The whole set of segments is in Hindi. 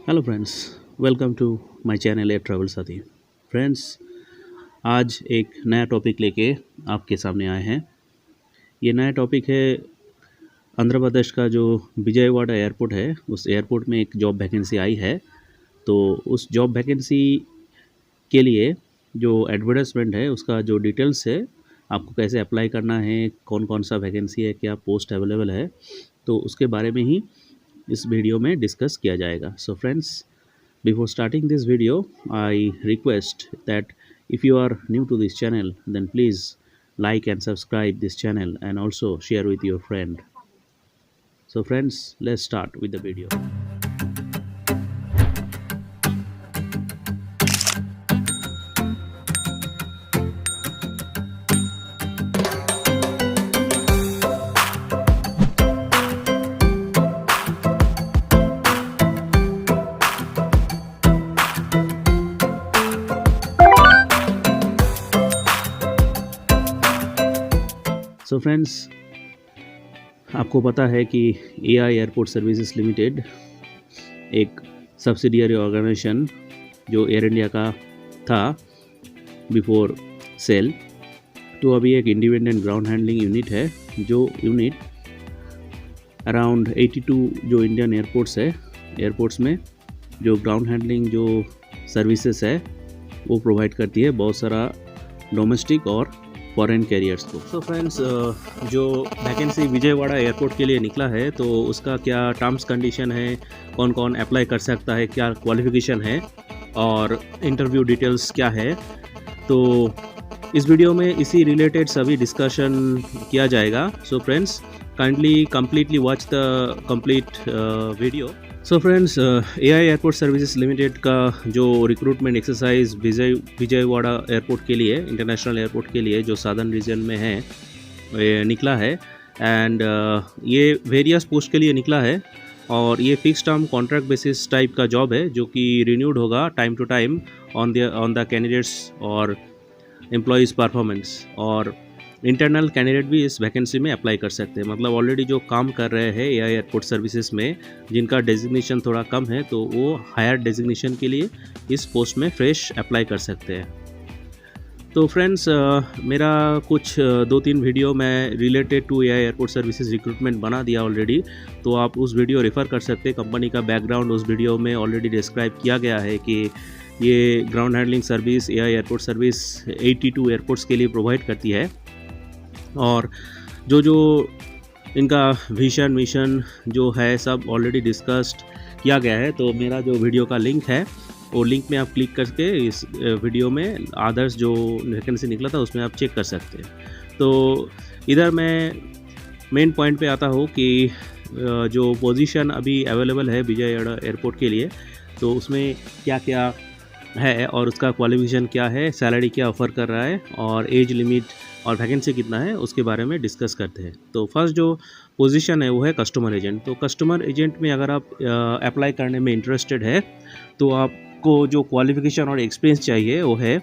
Hello friends, welcome to my channel air travel Saathi. Friends, आज एक नया टॉपिक लेके आपके सामने आए हैं। ये नया टॉपिक है आंध्र प्रदेश का जो विजयवाड़ा एयरपोर्ट है, उस एयरपोर्ट में एक जॉब वैकेंसी आई है। तो उस जॉब वैकेंसी के लिए जो एडवर्टाइजमेंट है उसका जो डिटेल्स है, आपको कैसे अप्लाई करना है, कौन कौन सा वैकेंसी है, क्या पोस्ट अवेलेबल है, तो उसके बारे में ही इस वीडियो में डिस्कस किया जाएगा। So friends, before starting this video, I request that if you are new to this channel, then please like and subscribe this channel and also share with your friend. So friends, let's start with the video. So friends, आपको पता है कि एआई एयरपोर्ट सर्विसेज लिमिटेड एक सब्सिडियरी ऑर्गेनाइजेशन जो एयर इंडिया का था बिफोर सेल, तो अभी एक इंडिपेंडेंट ग्राउंड हैंडलिंग यूनिट है। जो यूनिट अराउंड 82 जो इंडियन एयरपोर्ट्स में जो ग्राउंड हैंडलिंग जो सर्विसेज है वो प्रोवाइड करती है बहुत सारा डोमेस्टिक और फॉरेन कैरियर्स को। तो फ्रेंड्स, जो वैकेंसी विजयवाड़ा एयरपोर्ट के लिए निकला है तो उसका क्या टर्म्स कंडीशन है, कौन कौन अप्लाई कर सकता है, क्या क्वालिफिकेशन है और इंटरव्यू डिटेल्स क्या है, तो इस वीडियो में इसी रिलेटेड सभी डिस्कशन किया जाएगा। So friends, kindly completely watch the complete video. So friends, AI airport services limited का जो रिक्रूटमेंट एक्सरसाइज विजयवाड़ा एयरपोर्ट के लिए, इंटरनेशनल एयरपोर्ट के लिए जो सादर्न रीजन में है, निकला है। एंड ये वेरियस पोस्ट के लिए निकला है और ये fix term contract basis type का जॉब है जो कि रिन्यूड होगा time to time on the candidates और एम्प्लॉयज़ परफॉर्मेंस। और इंटरनल कैंडिडेट भी इस वैकेंसी में अप्लाई कर सकते हैं। मतलब ऑलरेडी जो काम कर रहे हैं एआई एयरपोर्ट सर्विसेज में, जिनका डेजिग्नेशन थोड़ा कम है, तो वो हायर डेजिग्नेशन के लिए इस पोस्ट में फ्रेश अप्लाई कर सकते हैं। तो फ्रेंड्स, मेरा कुछ 2-3 वीडियो मैं related to AI airport services recruitment बना दिया ऑलरेडी, तो आप उस वीडियो रेफ़र कर सकते हैं। कंपनी का बैकग्राउंड उस वीडियो में ऑलरेडी डिस्क्राइब किया गया है कि ये ground handling service AI airport service 82 airports के लिए प्रोवाइड करती है। और जो इनका विजन मिशन जो है सब ऑलरेडी डिस्कस्ड किया गया है। तो मेरा जो वीडियो का लिंक है वो लिंक में आप क्लिक करके इस वीडियो में आदर्श जो वैकेंसी निकला था उसमें आप चेक कर सकते हैं। तो इधर मैं मेन पॉइंट पे आता हूँ कि जो पोजीशन अभी अवेलेबल है विजयवाड़ा एयरपोर्ट के लिए, तो उसमें क्या क्या है और उसका क्वालिफिकेशन क्या है, सैलरी क्या ऑफ़र कर रहा है और एज लिमिट और वैकेंसी कितना है, उसके बारे में डिस्कस करते हैं। तो फर्स्ट जो पोजीशन है वो है कस्टमर एजेंट। तो कस्टमर एजेंट में अगर आप अप्लाई करने में इंटरेस्टेड है तो आपको जो क्वालिफिकेशन और एक्सपीरियंस चाहिए वो है,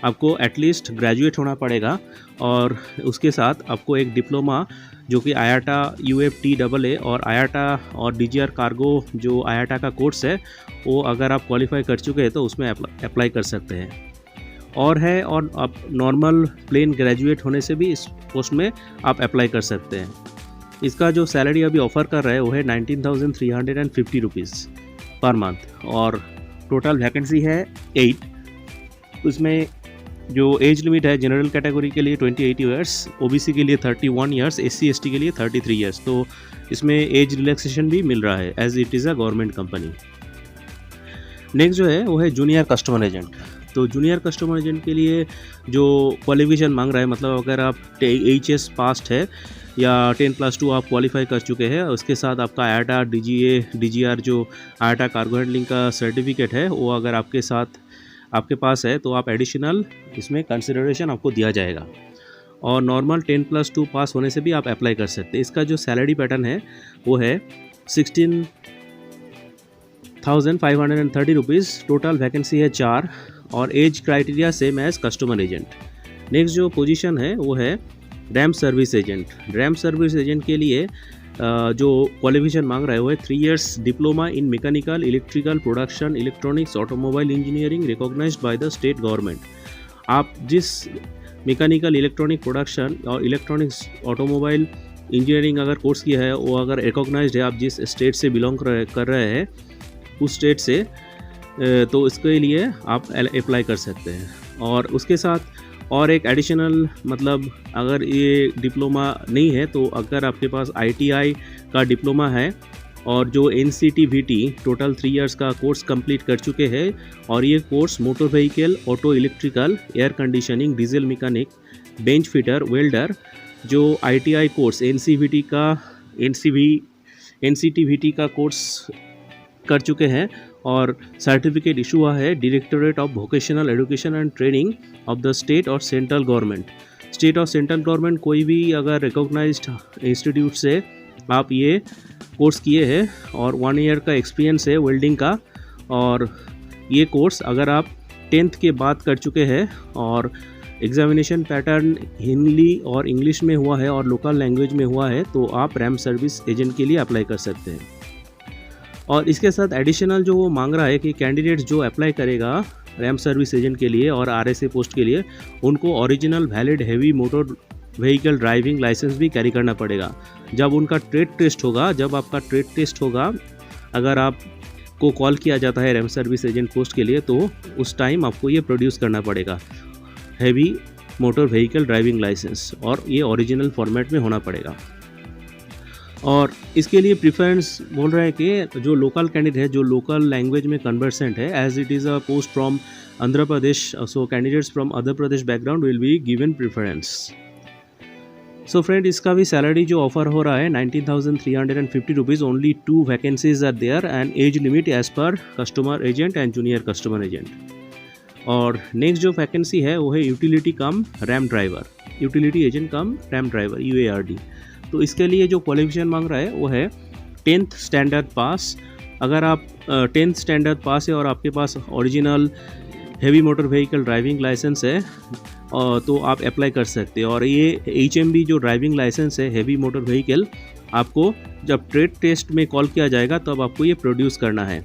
आपको एटलीस्ट ग्रेजुएट होना पड़ेगा और उसके साथ आपको एक डिप्लोमा जो कि आयाटा UFTAA और आयाटा और DGR कार्गो जो आयाटा का कोर्स है वो अगर आप क्वालिफाई कर चुके हैं तो उसमें अप्लाई कर सकते हैं। और आप नॉर्मल प्लेन ग्रेजुएट होने से भी इस पोस्ट में आप अप्लाई कर सकते हैं। इसका जो सैलरी अभी ऑफ़र कर रहा है वो है 19,350 रुपीज़ पर मंथ और टोटल वैकेंसी है 8। उसमें जो एज लिमिट है जनरल कैटेगरी के लिए 28 ईयर्स, OBC के लिए 31 ईयर्स, SC ST के लिए 33 ईयर्स। तो इसमें एज रिलैक्सेशन भी मिल रहा है as it is a government company. Next जो है वो है जूनियर कस्टमर एजेंट। तो जूनियर कस्टमर एजेंट के लिए जो क्वालिफिकेशन मांग रहा है, मतलब अगर आप HS पास्ट है या 10+2 आप क्वालिफाई कर चुके हैं, उसके साथ आपका आयाटा DGR जो आयाटा कार्गो हैंडलिंग का सर्टिफिकेट है वो अगर आपके पास है तो आप एडिशनल इसमें कंसिडरेशन आपको दिया जाएगा। और नॉर्मल 10+2 पास होने से भी आप अप्लाई कर सकते हैं। इसका जो सैलरी पैटर्न है वो है 16,530 रुपीज़। टोटल वैकेंसी है 4 और age criteria same as customer agent. Next जो पोजीशन है वो है ramp service agent. Ramp service agent के लिए जो क्वालिफिकेशन मांग रहा है वो है 3 years diploma in mechanical, electrical, production, electronics, automobile engineering recognized by the state government. आप जिस मैकेनिकल, इलेक्ट्रॉनिक, प्रोडक्शन और इलेक्ट्रॉनिक्स, ऑटोमोबाइल इंजीनियरिंग अगर कोर्स किया है वो अगर रिकॉग्नाइज्ड है, आप जिस स्टेट से बिलोंग कर रहे हैं उस स्टेट से, तो इसके लिए आप अप्लाई कर सकते हैं। और उसके साथ और एक एडिशनल, मतलब अगर ये डिप्लोमा नहीं है तो अगर आपके पास ITI का डिप्लोमा है और जो NCTVT टोटल 3 years का कोर्स कंप्लीट कर चुके हैं, और ये course motor vehicle, auto electrical, air conditioning, diesel mechanic, bench fitter, welder, जो ITI कोर्स NCTVT का कोर्स कर चुके हैं और सर्टिफिकेट इशू हुआ है directorate of vocational education and training of the state और सेंट्रल गवर्नमेंट। स्टेट और सेंट्रल गवर्नमेंट कोई भी अगर रिकॉग्नाइज्ड इंस्टीट्यूट से आप ये कोर्स किए हैं और 1 year का एक्सपीरियंस है वेल्डिंग का, और ये कोर्स अगर आप 10th के बाद कर चुके हैं और एग्जामिनेशन पैटर्न हिंदी और इंग्लिश में हुआ है और लोकल लैंग्वेज में हुआ है, तो आप रैम सर्विस एजेंट के लिए अप्लाई कर सकते हैं। और इसके साथ एडिशनल जो वो मांग रहा है कि कैंडिडेट्स जो अप्लाई करेगा रैम सर्विस एजेंट के लिए और RSA पोस्ट के लिए, उनको original valid heavy motor vehicle driving licence भी कैरी करना पड़ेगा। जब उनका ट्रेड टेस्ट होगा, अगर आपको कॉल किया जाता है रैम सर्विस एजेंट पोस्ट के लिए, तो उस टाइम आपको ये प्रोड्यूस करना पड़ेगा heavy motor vehicle driving licence, और ये ओरिजिनल फॉर्मेट में होना पड़ेगा। और इसके लिए प्रेफरेंस बोल रहा है कि जो लोकल कैंडिडेट है, जो लोकल लैंग्वेज में कन्वर्सेंट है, as it is a post from Andhra Pradesh, so candidates from Andhra Pradesh background will be given preference. So friend, इसका भी सैलरी जो ऑफर हो रहा है 19,350 rupees, only 2 vacancies are there and age limit as per customer agent and junior customer agent. और नेक्स्ट जो वैकेंसी है वो है utility cum ram driver, utility agent cum ram driver, UARD। तो इसके लिए जो क्वालिफिकेशन मांग रहा है वो है 10th स्टैंडर्ड पास। अगर आप 10th स्टैंडर्ड पास है और आपके पास original heavy motor vehicle driving licence है, तो आप अप्लाई कर सकते हैं। और ये HMB जो ड्राइविंग लाइसेंस है हैवी मोटर व्हीकल, आपको जब ट्रेड टेस्ट में कॉल किया जाएगा तब आपको ये प्रोड्यूस करना है।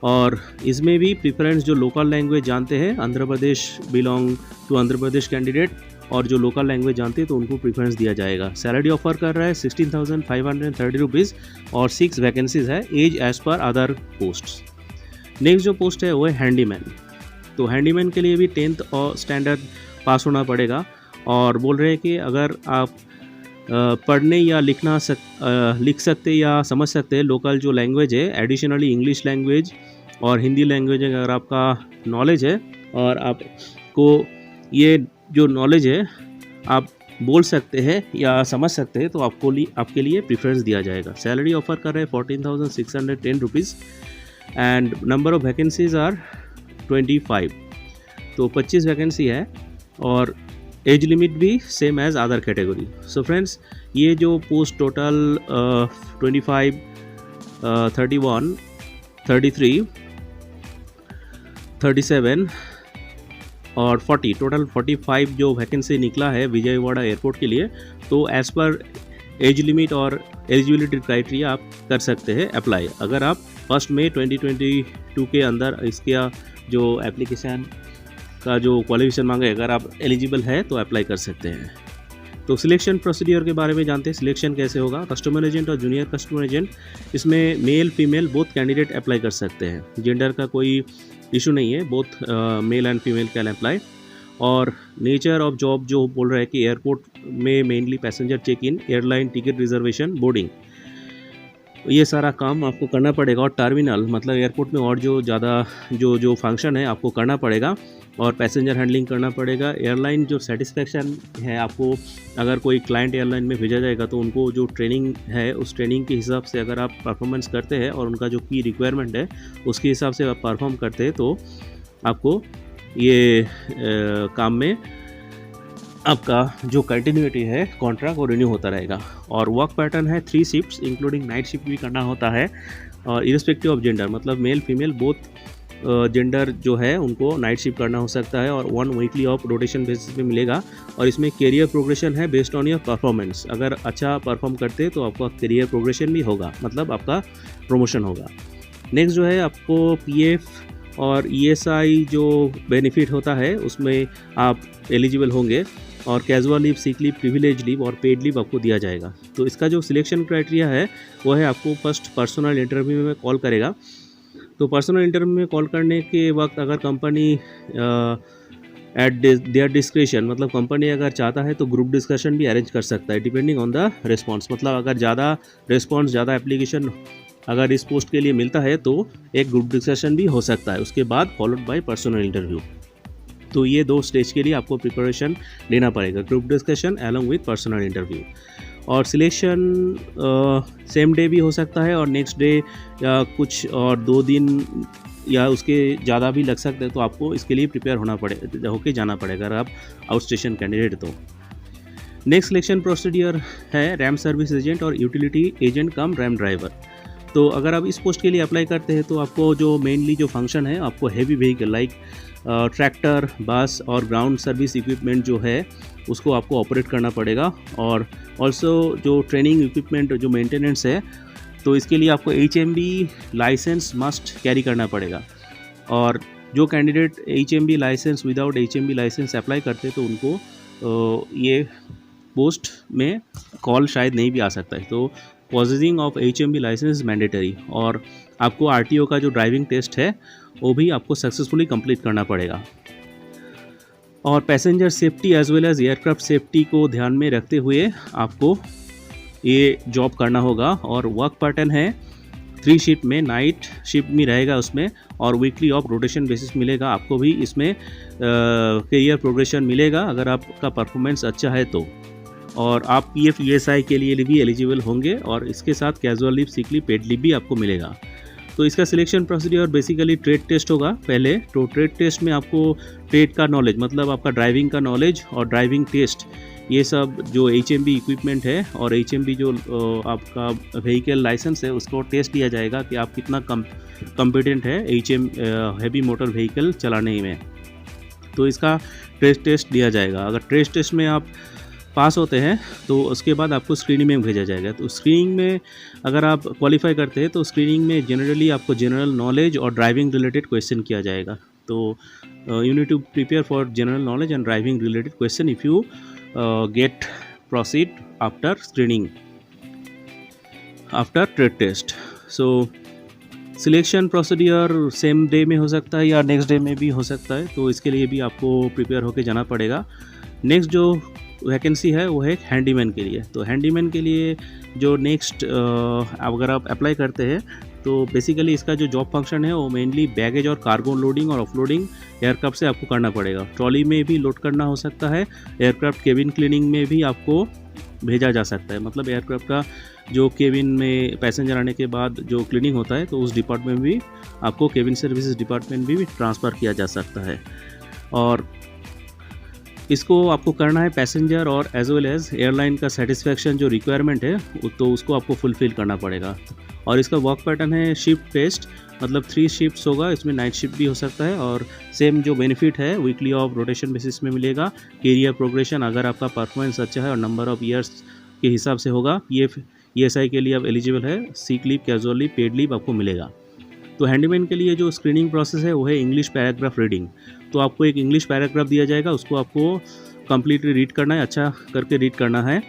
और इसमें भी प्रेफरेंस जो लोकल लैंग्वेज जानते हैं, Andhra Pradesh belong to Andhra Pradesh candidate, और जो लोकल लैंग्वेज जानते हैं तो उनको प्रेफरेंस दिया जाएगा। सैलरी ऑफर कर रहा है 16,530 रुपीज़ और 6 वैकेंसीज है, age as per other posts. Next जो पोस्ट है वो है हैंडीमैन। तो हैंडीमैन के लिए भी 10th और स्टैंडर्ड पास होना पड़ेगा, और बोल रहे हैं कि अगर आप पढ़ने या लिख सकते या समझ सकते हैं लोकल जो लैंग्वेज है, एडिशनली इंग्लिश लैंग्वेज और हिंदी लैंग्वेज अगर आपका नॉलेज है और आपको ये जो नॉलेज है आप बोल सकते हैं या समझ सकते हैं, तो आपके लिए प्रेफरेंस दिया जाएगा। सैलरी ऑफर कर रहे हैं 14,610 rupees and number of vacancies are 25। तो 25 वैकेंसी है और एज लिमिट भी same as other category. So friends, ये जो पोस्ट टोटल 25, 31, 33, 37 और 40, टोटल 45 जो वैकेंसी निकला है विजयवाड़ा एयरपोर्ट के लिए। तो एज़ पर एज लिमिट और एलिजिबिलिटी क्राइटेरिया आप कर सकते हैं अप्लाई। अगर आप 1 मई 2022 के अंदर इसका जो एप्लीकेशन का जो क्वालिफिकेशन मांगे, अगर आप एलिजिबल है तो अप्लाई कर सकते हैं। तो सिलेक्शन प्रोसीडियर के बारे में जानते हैं, सिलेक्शन कैसे होगा। कस्टमर एजेंट और जूनियर कस्टमर एजेंट, इसमें male female both candidate apply कर सकते हैं, जेंडर का कोई इशू नहीं है, both male and female can apply. और नेचर ऑफ जॉब जो बोल रहा है कि एयरपोर्ट में mainly passenger check in, airline ticket reservation, boarding, ये सारा काम आपको करना पड़ेगा। और टर्मिनल मतलब एयरपोर्ट में और जो ज़्यादा जो फंक्शन है आपको करना पड़ेगा, और पैसेंजर हैंडलिंग करना पड़ेगा। एयरलाइन जो सेटिस्फेक्शन है, आपको अगर कोई क्लाइंट एयरलाइन में भेजा जाएगा तो उनको जो ट्रेनिंग है उस ट्रेनिंग के हिसाब से अगर आप परफॉर्मेंस करते हैं और उनका जो की रिक्वायरमेंट है उसके हिसाब से आप परफॉर्म करते हैं, तो आपको ये काम में आपका जो कंटिन्यूटी है कॉन्ट्रैक्ट वो रिन्यू होता रहेगा। और वर्क पैटर्न है 3 शिफ्ट्स इंक्लूडिंग नाइट शिफ्ट भी करना होता है, और इरिस्पेक्टिव ऑफ जेंडर मतलब मेल फीमेल बोथ जेंडर जो है उनको नाइट शिफ्ट करना हो सकता है और 1 वीकली ऑफ रोटेशन बेसिस पे मिलेगा। और इसमें करियर प्रोग्रेशन है बेस्ड ऑन योर परफॉर्मेंस। अगर अच्छा परफॉर्म करते हैं तो आपका करियर प्रोग्रेशन भी होगा, मतलब आपका प्रमोशन होगा। नेक्स्ट जो है आपको पीएफ और ईएसआई जो बेनिफिट होता है उसमें आप एलिजिबल होंगे, और casual leave, sick leave, privilege leave और पेड लीव आपको दिया जाएगा। तो इसका जो सिलेक्शन क्राइटेरिया है वो है आपको फर्स्ट पर्सनल इंटरव्यू में कॉल करेगा। तो पर्सनल इंटरव्यू में कॉल करने के वक्त अगर कंपनी एट देयर डिस्क्रिप्शन, मतलब कंपनी अगर चाहता है तो ग्रुप डिस्कशन भी अरेंज कर सकता है डिपेंडिंग ऑन द रिस्पॉन्स। मतलब अगर ज़्यादा रिस्पॉन्स, ज़्यादा एप्लीकेशन अगर इस पोस्ट के लिए मिलता है तो एक ग्रुप डिस्कशन भी हो सकता है, उसके बाद फॉलोड बाय पर्सनल इंटरव्यू। तो ये 2 स्टेज के लिए आपको प्रिपरेशन लेना पड़ेगा, group discussion along with personal interview. और सिलेक्शन सेम डे भी हो सकता है और नेक्स्ट डे या कुछ और 2 दिन या उसके ज़्यादा भी लग सकते हैं। तो आपको इसके लिए प्रिपेयर होके जाना पड़ेगा अगर आप आउट स्टेशन कैंडिडेट। तो नेक्स्ट सिलेक्शन प्रोसीडियर है रैम सर्विस एजेंट और utility agent cum ram driver. तो अगर आप इस पोस्ट के लिए अप्लाई करते हैं तो आपको जो मेनली जो फंक्शन है, आपको हैवी व्हीकल लाइक ट्रैक्टर, बस और ग्राउंड सर्विस इक्विपमेंट जो है उसको आपको ऑपरेट करना पड़ेगा। और ऑल्सो जो ट्रेनिंग इक्विपमेंट जो मेंटेनेंस है, तो इसके लिए आपको HMB लाइसेंस मस्ट कैरी करना पड़ेगा। और जो candidate HMB licence without HMB licence apply करते हैं तो उनको ये पोस्ट में कॉल शायद नहीं भी आ सकता है। तो पॉसेसिंग ऑफ HMB लाइसेंस मैंडेटरी। और आपको RTO का जो ड्राइविंग टेस्ट है वो भी आपको सक्सेसफुली कंप्लीट करना पड़ेगा। और passenger safety as well as aircraft safety को ध्यान में रखते हुए आपको ये जॉब करना होगा। और वर्क पैटर्न है 3 शिफ्ट में, नाइट शिफ्ट भी रहेगा उसमें, और वीकली ऑफ रोटेशन बेसिस मिलेगा। आपको भी इसमें करियर प्रोग्रेशन मिलेगा अगर आपका परफॉर्मेंस अच्छा है तो। और आप PF ESI के लिए भी एलिजिबल होंगे, और इसके साथ casual leave, sick leave, paid leave भी आपको मिलेगा। तो इसका selection procedure basically trade test होगा पहले। तो ट्रेड टेस्ट में आपको ट्रेड का नॉलेज, मतलब आपका ड्राइविंग का नॉलेज और ड्राइविंग टेस्ट, ये सब जो HMB इक्विपमेंट है और HMB जो आपका व्हीकल लाइसेंस है उसको टेस्ट दिया जाएगा कि आप कितना कॉम्पिटेंट है हैवी मोटर व्हीकल चलाने में। तो इसका ट्रेड टेस्ट दिया जाएगा। अगर ट्रेड टेस्ट में आप पास होते हैं तो उसके बाद आपको स्क्रीनिंग में भेजा जाएगा। तो स्क्रीनिंग में अगर आप क्वालिफाई करते हैं तो स्क्रीनिंग में जनरली आपको जनरल नॉलेज और ड्राइविंग रिलेटेड क्वेश्चन किया जाएगा। तो you need to prepare for general knowledge and driving related question if you get proceed after screening, after trade test. So selection procedure same day में हो सकता है या नेक्स्ट डे में भी हो सकता है, तो इसके लिए भी आपको प्रिपेयर होकर जाना पड़ेगा। नेक्स्ट जो वैकेंसी है वो है हैंडीमैन के लिए। तो हैंडीमैन के लिए जो नेक्स्ट अगर आप अप्लाई करते हैं तो बेसिकली इसका जो जॉब फंक्शन है वो मेनली बैगेज और कार्गो लोडिंग और ऑफलोडिंग एयरक्राफ्ट से आपको करना पड़ेगा। ट्रॉली में भी लोड करना हो सकता है, एयरक्राफ्ट केबिन क्लीनिंग में भी आपको भेजा जा सकता है। मतलब एयरक्राफ्ट का जो केबिन में पैसेंजर आने के बाद जो क्लीनिंग होता है तो उस डिपार्टमेंट में भी आपको केबिन सर्विसेज डिपार्टमेंट भी ट्रांसफ़र किया जा सकता है। और इसको आपको करना है पैसेंजर और एज वेल एज एयरलाइन का सेटिस्फैक्शन जो रिक्वायरमेंट है तो उसको आपको फुलफ़िल करना पड़ेगा। और इसका वर्क पैटर्न है शिफ्ट बेस्ड, मतलब 3 शिफ्ट्स होगा, इसमें नाइट शिफ्ट भी हो सकता है। और सेम जो बेनिफिट है वीकली ऑफ रोटेशन बेसिस में मिलेगा। करियर प्रोग्रेशन अगर आपका परफॉर्मेंस अच्छा है और नंबर ऑफ ईयर्स के हिसाब से होगा, PF ESI के लिए आप एलिजिबल है, sick leave, casual leave, paid leave आपको मिलेगा। तो हैंडीमैन के लिए जो स्क्रीनिंग प्रोसेस है वो है इंग्लिश पैराग्राफ रीडिंग। तो आपको एक इंग्लिश पैराग्राफ दिया जाएगा, उसको आपको कंप्लीटली रीड करना है, अच्छा करके रीड करना है।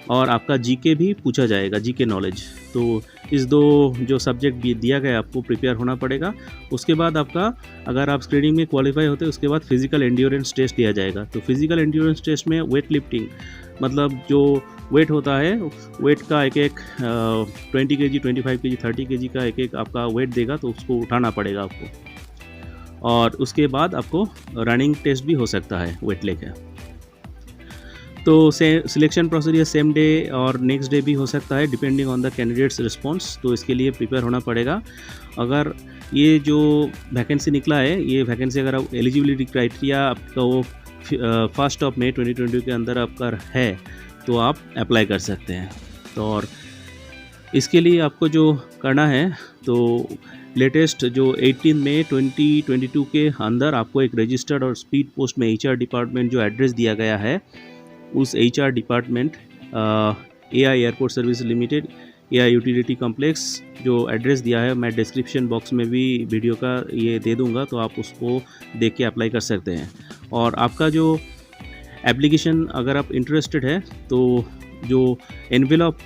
और आपका GK भी पूछा जाएगा, GK नॉलेज। तो इस 2 जो सब्जेक्ट दिया गया आपको प्रिपेयर होना पड़ेगा। उसके बाद आपका अगर आप स्क्रीनिंग में क्वालिफाई होते हैं उसके बाद फिजिकल एंड्योरेंस टेस्ट दिया जाएगा। तो फिजिकल एंड्योरेंस टेस्ट में वेट लिफ्टिंग, मतलब जो वेट होता है, वेट का एक 20 kg, 25 kg, 30 kg का एक आपका वेट देगा, तो उसको उठाना पड़ेगा आपको। और उसके बाद आपको रनिंग टेस्ट भी हो सकता है वेट लेकर। तो सिलेक्शन प्रोसीजर सेम डे और नेक्स्ट डे भी हो सकता है depending on the candidates response. तो इसके लिए प्रिपेयर होना पड़ेगा। अगर ये जो वैकेंसी निकला है, ये वैकेंसी अगर आप एलिजिबिलिटी क्राइटेरिया आपका वो 1 मई 2020 के अंदर आपका है तो आप अप्लाई कर सकते हैं। तो और इसके लिए आपको जो करना है तो लेटेस्ट जो 18 मई 2022 के अंदर आपको एक रजिस्टर्ड और स्पीड पोस्ट में HR डिपार्टमेंट जो एड्रेस दिया गया है, उस HR department AI airport service limited AI utility complex जो एड्रेस दिया है, मैं डिस्क्रिप्शन बॉक्स में भी वीडियो का ये दे दूंगा, तो आप उसको देख के अप्लाई कर सकते हैं। और आपका जो एप्लीकेशन अगर आप इंटरेस्टेड है तो जो एनवेलप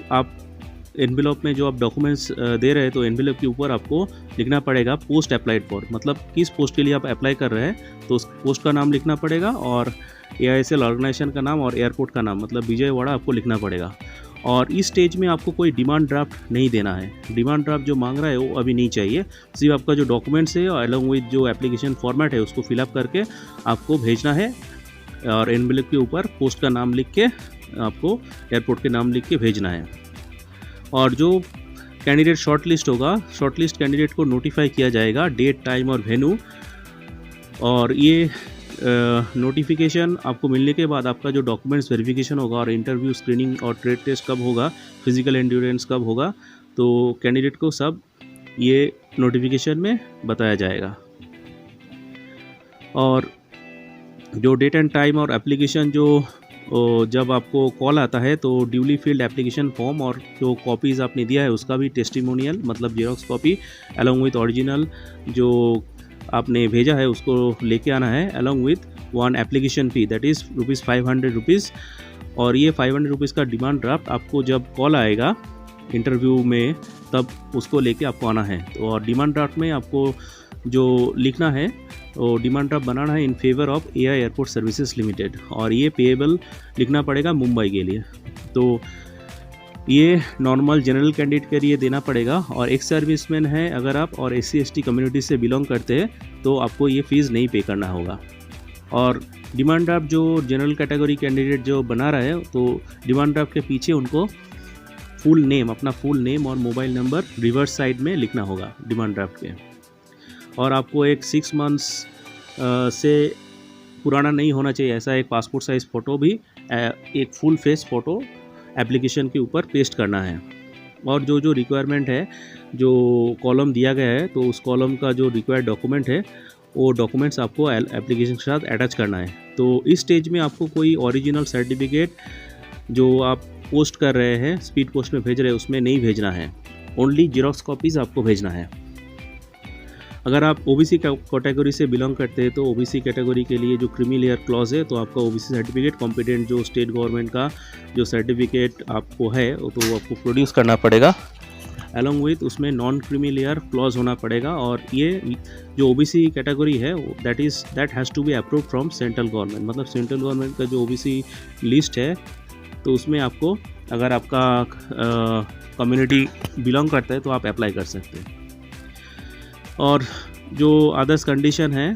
में जो आप डॉक्यूमेंट्स दे रहे हैं, तो एनवेलप के ऊपर आपको लिखना पड़ेगा पोस्ट अप्लाइड फॉर, मतलब किस पोस्ट के लिए आप अप्लाई कर रहे हैं, तो उस पोस्ट का नाम लिखना पड़ेगा और AISL ऑर्गेनाइजेशन का नाम और एयरपोर्ट का नाम, मतलब विजयवाड़ा आपको लिखना पड़ेगा। और इस स्टेज में आपको कोई डिमांड ड्राफ्ट नहीं देना है। डिमांड ड्राफ्ट जो मांग रहा है वो अभी नहीं चाहिए, सिर्फ आपका जो डॉक्यूमेंट्स है अलॉन्ग विद जो एप्लीकेशन फॉर्मेट है उसको फिलअप करके आपको भेजना है, और एनवेलप के ऊपर पोस्ट का नाम लिख के आपको एयरपोर्ट के नाम लिख के भेजना है। और जो कैंडिडेट शॉर्टलिस्ट होगा, शॉर्टलिस्ट कैंडिडेट को नोटिफाई किया जाएगा डेट, टाइम और वेन्यू। और ये नोटिफिकेशन आपको मिलने के बाद आपका जो डॉक्यूमेंट्स वेरिफिकेशन होगा और इंटरव्यू, स्क्रीनिंग और ट्रेड टेस्ट कब होगा, फिजिकल एंड्योरेंस कब होगा, तो कैंडिडेट को सब ये नोटिफिकेशन में बताया जाएगा। और जो डेट एंड टाइम और एप्लीकेशन जो जब आपको कॉल आता है, तो ड्यूली फिल्ड एप्लीकेशन फॉर्म और जो कॉपीज़ आपने दिया है उसका भी टेस्टिमोनियल, मतलब xerox copy along with original जो आपने भेजा है उसको लेके आना है, along with 1 application fee, that is ₹500। और ये 500 रुपीज़ का डिमांड ड्राफ्ट आपको जब कॉल आएगा इंटरव्यू में, तब उसको लेके आपको आना है। तो और डिमांड ड्राफ्ट में आपको जो लिखना है, वो डिमांड ड्राफ्ट बनाना है in favour of AI airport services limited, और ये पेएबल लिखना पड़ेगा मुंबई के लिए। तो ये नॉर्मल जनरल कैंडिडेट के लिए देना पड़ेगा, और एक सर्विसमैन है अगर आप और SC/ST कम्युनिटी से बिलोंग करते हैं तो आपको ये फ़ीस नहीं पे करना होगा। और डिमांड ड्राफ्ट जो जनरल कैटेगरी कैंडिडेट जो बना रहा है, तो डिमांड ड्राफ्ट के पीछे उनको फुल नेम, अपना फुल नेम और मोबाइल नंबर रिवर्स साइड में लिखना होगा डिमांड ड्राफ्ट के। और आपको एक 6 मंथ्स से पुराना नहीं होना चाहिए ऐसा एक पासपोर्ट साइज़ फ़ोटो भी, एक फुल फेस फ़ोटो एप्लीकेशन के ऊपर पेस्ट करना है। और जो जो रिक्वायरमेंट है, जो कॉलम दिया गया है, तो उस कॉलम का जो रिक्वायर्ड डॉक्यूमेंट है, वो डॉक्यूमेंट्स आपको एप्लीकेशन के साथ अटैच करना है। तो इस स्टेज में आपको कोई ओरिजिनल सर्टिफिकेट जो आप पोस्ट कर रहे हैं, स्पीड पोस्ट में भेज रहे हैं, उसमें नहीं भेजना है, ओनली जेरोक्स कॉपीज़ आपको भेजना है। अगर आप OBC कैटेगरी से बिलोंग करते हैं, तो OBC कैटेगरी के लिए जो क्रीमी लेयर क्लॉज है, तो आपका OBC सर्टिफिकेट, कॉम्पिटेंट जो स्टेट गवर्नमेंट का जो सर्टिफिकेट आपको है, तो वो आपको प्रोड्यूस करना पड़ेगा। अलॉन्ग विथ उसमें नॉन क्रीमी लेयर क्लॉज होना पड़ेगा। और ये जो OBC कैटेगरी है, that has to be approved from central government, मतलब सेंट्रल गवर्नमेंट का जो OBC लिस्ट है, तो उसमें आपको अगर आपका कम्युनिटी बिलोंग करता है तो आप अप्लाई कर सकते हैं। और जो अदर्स कंडीशन है,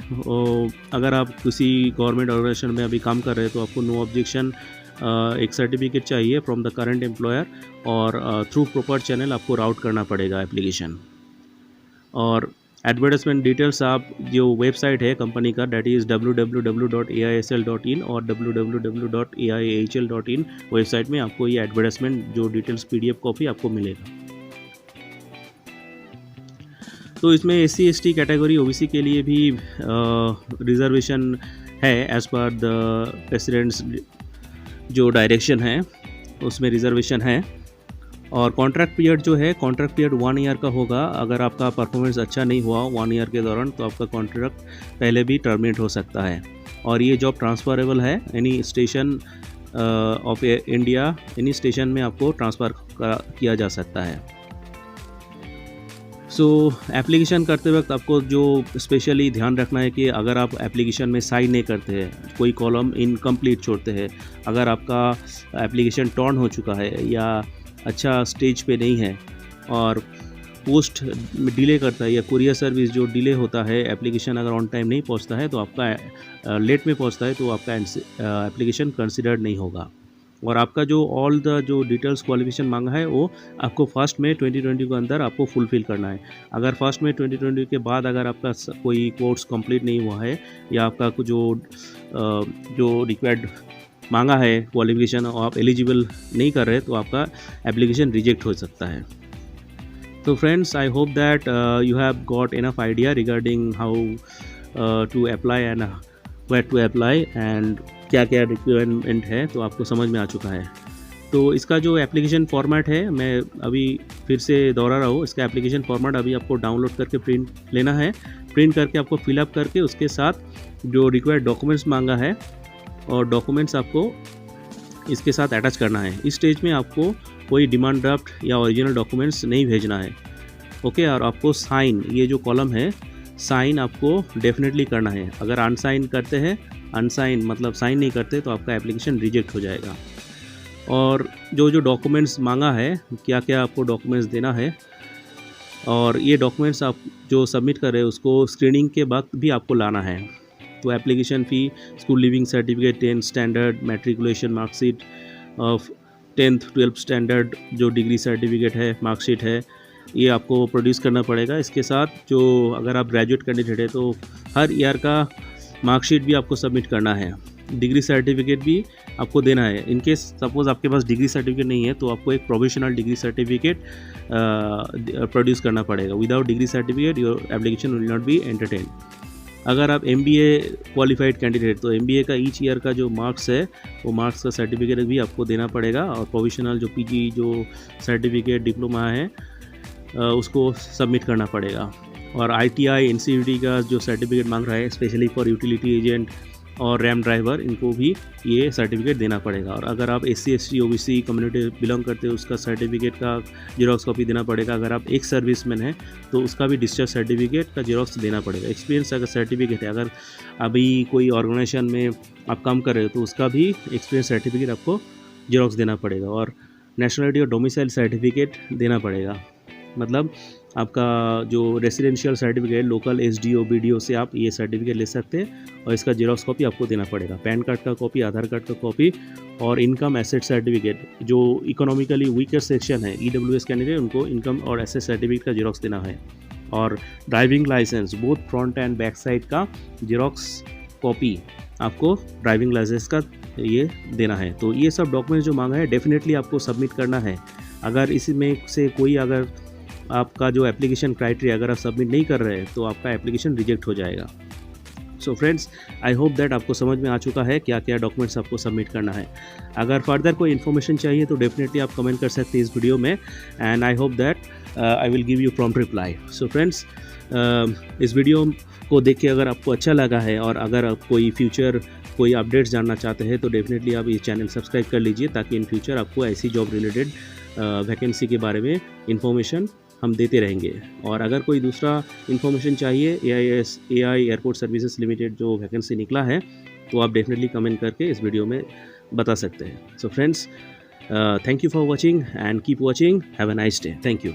अगर आप किसी गवर्नमेंट ऑर्गेनाइजेशन में अभी काम कर रहे हैं, तो आपको नो ऑब्जेक्शन एक सर्टिफिकेट चाहिए फ्रॉम द करंट एम्प्लॉयर, और थ्रू प्रॉपर चैनल आपको राउट करना पड़ेगा एप्लीकेशन। और एडवर्टाइजमेंट डिटेल्स आप जो वेबसाइट है कंपनी का, दैट इज़ www.aisl.in और www.aihl.in वेबसाइट में आपको ये एडवर्टाइजमेंट जो डिटेल्स PDF कॉपी आपको मिलेगा। तो इसमें SC/ST कैटेगरी OBC के लिए भी रिजर्वेशन है, एज़ पर द प्रेसिडेंट्स जो डायरेक्शन है उसमें रिजर्वेशन है। और कॉन्ट्रैक्ट पीरियड जो है, कॉन्ट्रैक्ट पीरियड 1 ईयर का होगा। अगर आपका परफॉर्मेंस अच्छा नहीं हुआ 1 ईयर के दौरान, तो आपका कॉन्ट्रैक्ट पहले भी टर्मिनेट हो सकता है। और ये जॉब ट्रांसफरेबल है, any station of India, any station में आपको ट्रांसफ़र किया जा सकता है। सो एप्लीकेशन करते वक्त आपको जो स्पेशली ध्यान रखना है कि अगर आप एप्लीकेशन में साइन नहीं करते हैं, कोई कॉलम इनकम्प्लीट छोड़ते हैं, अगर आपका एप्लीकेशन टर्न हो चुका है या अच्छा स्टेज पे नहीं है, और पोस्ट डिले करता है या कुरियर सर्विस जो डिले होता है, एप्लीकेशन अगर ऑन टाइम नहीं पहुंचता है, तो आपका लेट में पहुंचता है, तो आपका एप्लीकेशन कंसिडर्ड नहीं होगा। और आपका जो ऑल द जो डिटेल्स क्वालिफिकेशन मांगा है, वो आपको 1 मई 2020 के अंदर आपको फुलफ़िल करना है। अगर 1 मई 2020 के बाद अगर आपका कोई कोर्स कंप्लीट नहीं हुआ है, या आपका कुछ जो रिक्वायर्ड मांगा है क्वालिफिकेशन और आप एलिजिबल नहीं कर रहे, तो आपका एप्लीकेशन रिजेक्ट हो सकता है। So friends, I hope that you have got enough idea regarding how to apply and where to apply and क्या क्या रिक्वायरमेंट है, तो आपको समझ में आ चुका है। तो इसका जो एप्लीकेशन फॉर्मेट है, मैं अभी फिर से दोहरा रहा हूँ, इसका एप्लीकेशन फॉर्मेट अभी आपको डाउनलोड करके प्रिंट लेना है। प्रिंट करके आपको फिलअप करके उसके साथ जो रिक्वायर्ड डॉक्यूमेंट्स मांगा है और डॉक्यूमेंट्स आपको इसके साथ अटैच करना है। इस स्टेज में आपको कोई डिमांड ड्राफ्ट या ओरिजिनल डॉक्यूमेंट्स नहीं भेजना है, ओके। और आपको साइन, ये जो कॉलम है, साइन आपको डेफिनेटली करना है। अगर अनसाइन करते हैं, अनसाइन मतलब साइन नहीं करते, तो आपका एप्लीकेशन रिजेक्ट हो जाएगा। और जो जो डॉक्यूमेंट्स मांगा है, क्या क्या आपको डॉक्यूमेंट्स देना है, और ये डॉक्यूमेंट्स आप जो सबमिट कर रहे हैं उसको स्क्रीनिंग के वक्त भी आपको लाना है। तो application fee, school leaving certificate, 10th standard, matriculation marksheet of 10th 12th standard, जो डिग्री सर्टिफिकेट है, मार्कशीट है, ये आपको प्रोड्यूस करना पड़ेगा। इसके साथ जो अगर आप ग्रेजुएट कैंडिडेट है तो हर ईयर का मार्कशीट भी आपको सबमिट करना है। डिग्री सर्टिफिकेट भी आपको देना है। इन केस सपोज़ आपके पास डिग्री सर्टिफिकेट नहीं है तो आपको एक प्रोविजनल डिग्री सर्टिफिकेट प्रोड्यूस करना पड़ेगा। Without degree certificate your application will not be entertain. अगर आप MBA क्वालिफाइड कैंडिडेट, तो MBA का ईच ईयर का जो मार्क्स है, वो मार्क्स का सर्टिफिकेट भी आपको देना पड़ेगा। और प्रोविजनल जो PG जो सर्टिफिकेट, डिप्लोमा है, उसको सबमिट करना पड़ेगा। और ITI NCVT का जो सर्टिफिकेट मांग रहा है, स्पेशली फॉर यूटिलिटी एजेंट और रैम ड्राइवर, इनको भी ये सर्टिफिकेट देना पड़ेगा। और अगर आप SC ST OBC community belong करते हो, उसका सर्टिफिकेट का जेरॉक्स कॉपी देना पड़ेगा। अगर आप एक सर्विसमैन है तो उसका भी डिस्चार्ज सर्टिफिकेट का जेरॉक्स देना पड़ेगा। एक्सपीरियंस अगर सर्टिफिकेट है, अगर अभी कोई ऑर्गेनाइजेशन में आप काम कर रहे हो तो उसका भी एक्सपीरियंस सर्टिफिकेट आपको जेरॉक्स देना पड़ेगा। और नेशनलिटी और डोमिसाइल सर्टिफिकेट देना पड़ेगा। मतलब आपका जो residential certificate, local SDO BDO से आप ये सर्टिफिकेट ले सकते हैं और इसका जेरॉक्स कॉपी आपको देना पड़ेगा। पैन कार्ड का कॉपी, आधार कार्ड का कॉपी और इनकम एसेट सर्टिफिकेट, जो इकोनॉमिकली वीकर सेक्शन है, EWS कैंडिडेट, उनको इनकम और एसेट सर्टिफिकेट का जेरॉक्स देना है। और driving licence, both front and back side का जेरॉक्स कॉपी आपको ड्राइविंग लाइसेंस का ये देना है। तो ये सब डॉक्यूमेंट्स जो मांगा है डेफिनेटली आपको सबमिट करना है। अगर इसमें से कोई अगर आपका जो एप्लीकेशन क्राइटेरिया अगर आप सबमिट नहीं कर रहे हैं तो आपका एप्लीकेशन रिजेक्ट हो जाएगा। So friends, I hope that आपको समझ में आ चुका है क्या क्या डॉक्यूमेंट्स आपको सबमिट करना है। अगर फर्दर कोई इन्फॉर्मेशन चाहिए तो डेफिनेटली आप कमेंट कर सकते हैं इस वीडियो में, and I hope that I will give you prompt reply. So friends, इस वीडियो को देख के अगर आपको अच्छा लगा है और अगर आप कोई फ्यूचर कोई अपडेट्स जानना चाहते हैं तो डेफिनेटली आप ये चैनल सब्सक्राइब कर लीजिए, ताकि इन फ्यूचर आपको ऐसी जॉब रिलेटेड वैकेंसी के बारे में इंफॉर्मेशन हम देते रहेंगे। और अगर कोई दूसरा इन्फॉर्मेशन चाहिए, AI एयरपोर्ट सर्विसेज लिमिटेड जो वैकेंसी निकला है, तो आप डेफिनेटली कमेंट करके इस वीडियो में बता सकते हैं। So friends, thank you for watching and keep watching. Have a nice day. Thank you.